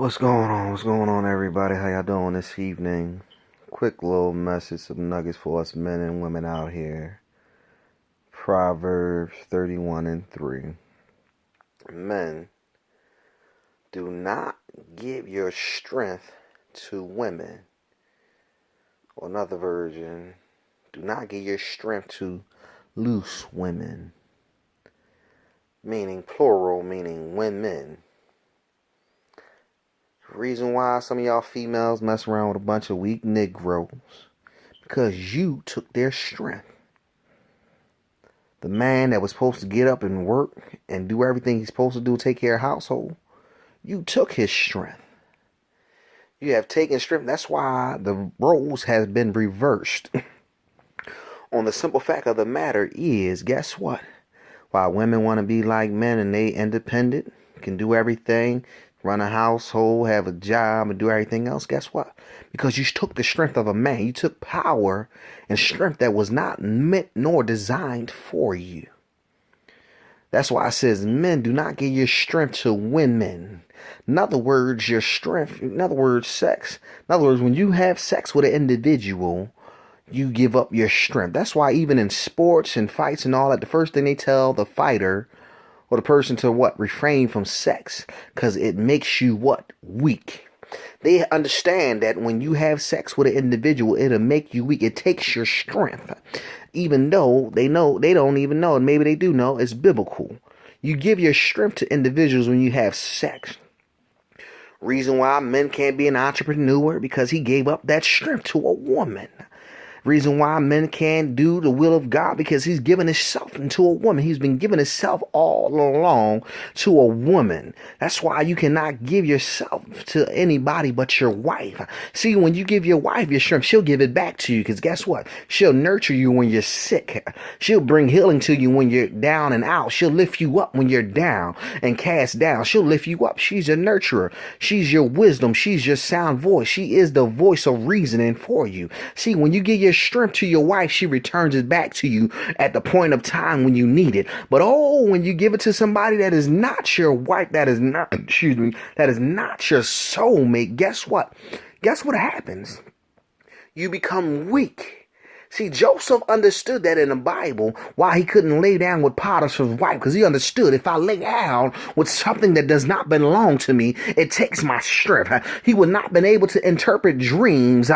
What's going on? What's going on, everybody? How y'all doing this evening? Quick little message, some nuggets for us men and women out here. Proverbs 31:3. Men, do not give your strength to women. Or another version, do not give your strength to loose women. Meaning plural, meaning women. Reason why some of y'all females mess around with a bunch of weak Negroes, because you took their strength. The man that was supposed to get up and work and do everything he's supposed to do, take care of household, you took his strength. You have taken strength. That's why the roles has been reversed. On the simple fact of the matter is, guess what? While women want to be like men and they independent, can do everything, run a household, have a job, and do everything else, guess what? Because you took the strength of a man. You took power and strength that was not meant nor designed for you. That's why it says, men, do not give your strength to women. In other words, your strength, in other words, sex. In other words, when you have sex with an individual, you give up your strength. That's why even in sports and fights and all that, the first thing they tell the fighter or the person to what? Refrain from sex, because it makes you what? Weak. They understand that when you have sex with an individual, it'll make you weak. It takes your strength. Even though they don't even know, and maybe they do know, it's biblical. You give your strength to individuals when you have sex. Reason why men can't be an entrepreneur, because he gave up that strength to a woman. Reason why men can't do the will of God, because he's given himself into a woman. He's been giving himself all along to a woman. That's why you cannot give yourself to anybody but your wife. See, when you give your wife your strength, she'll give it back to you, because guess what? She'll nurture you when you're sick. She'll bring healing to you when you're down and out. She'll lift you up when you're down and cast down. She'll lift you up. She's your nurturer. She's your wisdom. She's your sound voice. She is the voice of reasoning for you. See, when you give your strength to your wife, she returns it back to you at the point of time when you need it. But when you give it to somebody that is not your wife, that is not your soulmate, guess what? Guess what happens? You become weak. See, Joseph understood that in the Bible, why he couldn't lay down with Potiphar's wife, because he understood, if I lay down with something that does not belong to me, it takes my strength. He would not been able to interpret dreams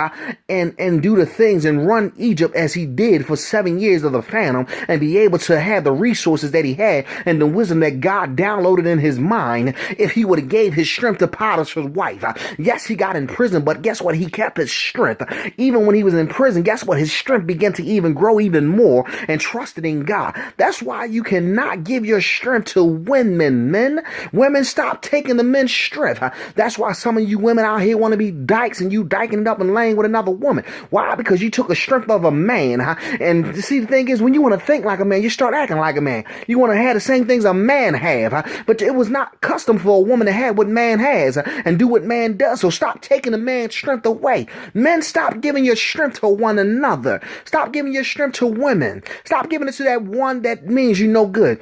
and do the things and run Egypt as he did for 7 years of the famine, and be able to have the resources that he had and the wisdom that God downloaded in his mind if he would have gave his strength to Potiphar's wife. Yes, he got in prison, but guess what? He kept his strength. Even when he was in prison, guess what? His strength began to even grow even more and trusted in God. That's why you cannot give your strength to women, men. Women, stop taking the men's strength. That's why some of you women out here want to be dykes, and you dyking it up and laying with another woman. Why? Because you took the strength of a man. And see, the thing is, when you want to think like a man, you start acting like a man. You want to have the same things a man have. But it was not custom for a woman to have what man has and do what man does. So stop taking the man's strength away. Men, stop giving your strength to one another. Stop giving your strength to women. Stop giving it to that one that means you no good.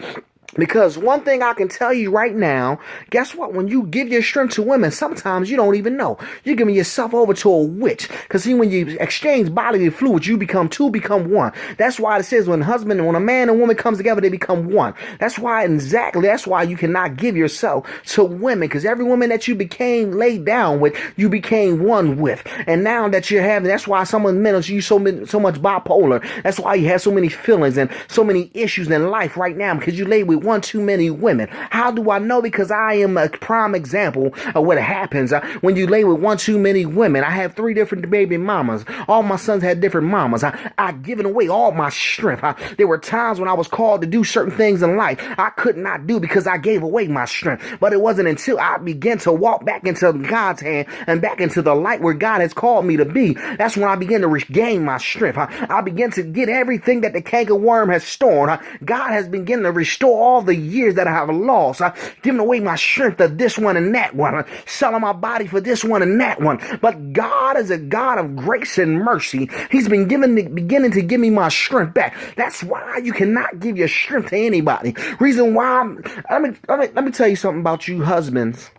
Because one thing I can tell you right now, guess what? When you give your strength to women, sometimes you don't even know. You're giving yourself over to a witch. Because see, when you exchange bodily fluids, you become two, become one. That's why it says when a man and woman comes together, they become one. That's why you cannot give yourself to women. Because every woman that you became laid down with, you became one with. And now that you're having, that's why some of the men are so much bipolar. That's why you have so many feelings and so many issues in life right now, because you lay with one too many women. How do I know? Because I am a prime example of what happens when you lay with one too many women. I have 3 different baby mamas. All my sons had different mamas. I've given away all my strength. There were times when I was called to do certain things in life I could not do because I gave away my strength. But it wasn't until I began to walk back into God's hand and back into the light where God has called me to be. That's when I began to regain my strength. I began to get everything that the cankerworm has stored. God has begun to restore all the years that I have lost. I've given away my strength to this one and that one, selling my body for this one and that one. But God is a God of grace and mercy. He's been beginning to give me my strength back. That's why you cannot give your strength to anybody. Reason why, let me tell you something about you husbands.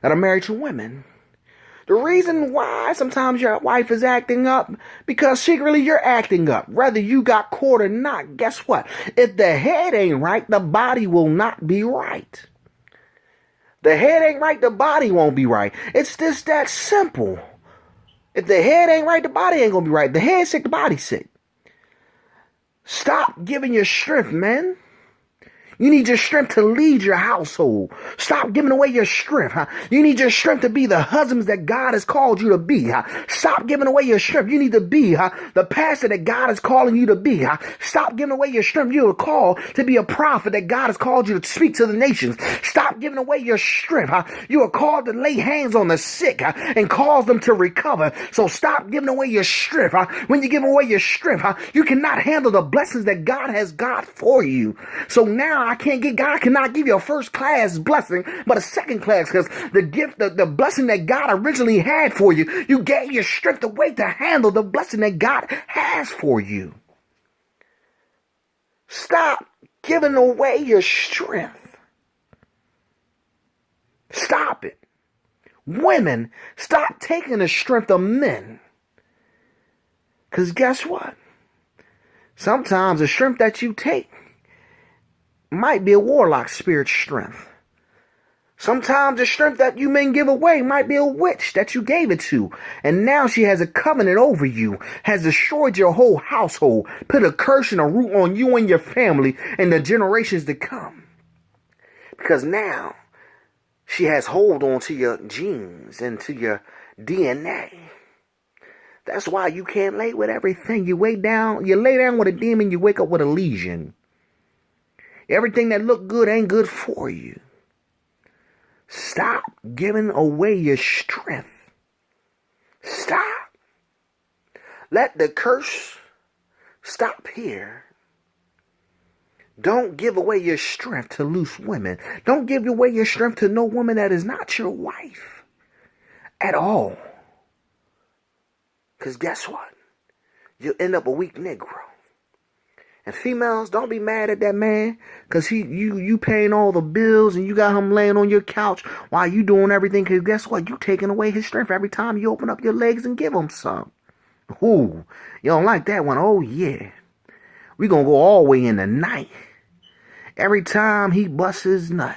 that are married to women. The reason why sometimes your wife is acting up, because secretly you're acting up. Whether you got caught or not, guess what? If the head ain't right, the body will not be right. The head ain't right, the body won't be right. It's just that simple. If the head ain't right, the body ain't gonna be right. The head's sick, the body's sick. Stop giving your strength, man. You need your strength to lead your household. Stop giving away your strength. You need your strength to be the husbands that God has called you to be. Stop giving away your strength. You need to be the pastor that God is calling you to be. Stop giving away your strength. You are called to be a prophet that God has called you to speak to the nations. Stop giving away your strength. You are called to lay hands on the sick and cause them to recover. So stop giving away your strength. When you give away your strength, you cannot handle the blessings that God has got for you. So now God cannot give you a first class blessing, but a second class, because the gift, the blessing that God originally had for you, you gave your strength away to handle the blessing that God has for you. Stop giving away your strength. Stop it. Women, stop taking the strength of men. Because guess what? Sometimes the strength that you take might be a warlock spirit strength. Sometimes the strength that you men give away might be a witch that you gave it to. And now she has a covenant over you, has destroyed your whole household, put a curse and a root on you and your family and the generations to come. Because now she has hold on to your genes and to your DNA. That's why you can't lay with everything. You lay down with a demon, you wake up with a lesion. Everything that look good ain't good for you. Stop giving away your strength. Stop. Let the curse stop here. Don't give away your strength to loose women. Don't give away your strength to no woman that is not your wife at all. Because guess what? You'll end up a weak Negro. And females, don't be mad at that man, because you paying all the bills and you got him laying on your couch while you doing everything. Because guess what? You taking away his strength every time you open up your legs and give him some. Ooh, you don't like that one? Oh, yeah. We going to go all the way in the night. Every time he busts his nut,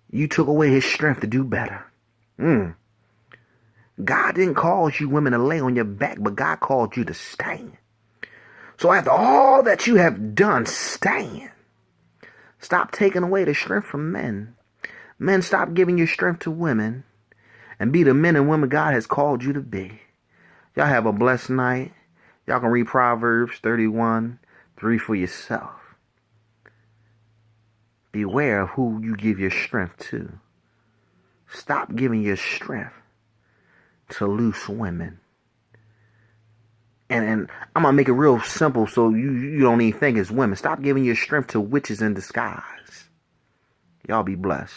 you took away his strength to do better. God didn't cause you women to lay on your back, but God called you to stand. So after all that you have done, stand. Stop taking away the strength from men. Men, stop giving your strength to women. And be the men and women God has called you to be. Y'all have a blessed night. Y'all can read Proverbs 31:3 for yourself. Beware of who you give your strength to. Stop giving your strength to loose women. And I'm going to make it real simple so you don't even think it's women. Stop giving your strength to witches in disguise. Y'all be blessed.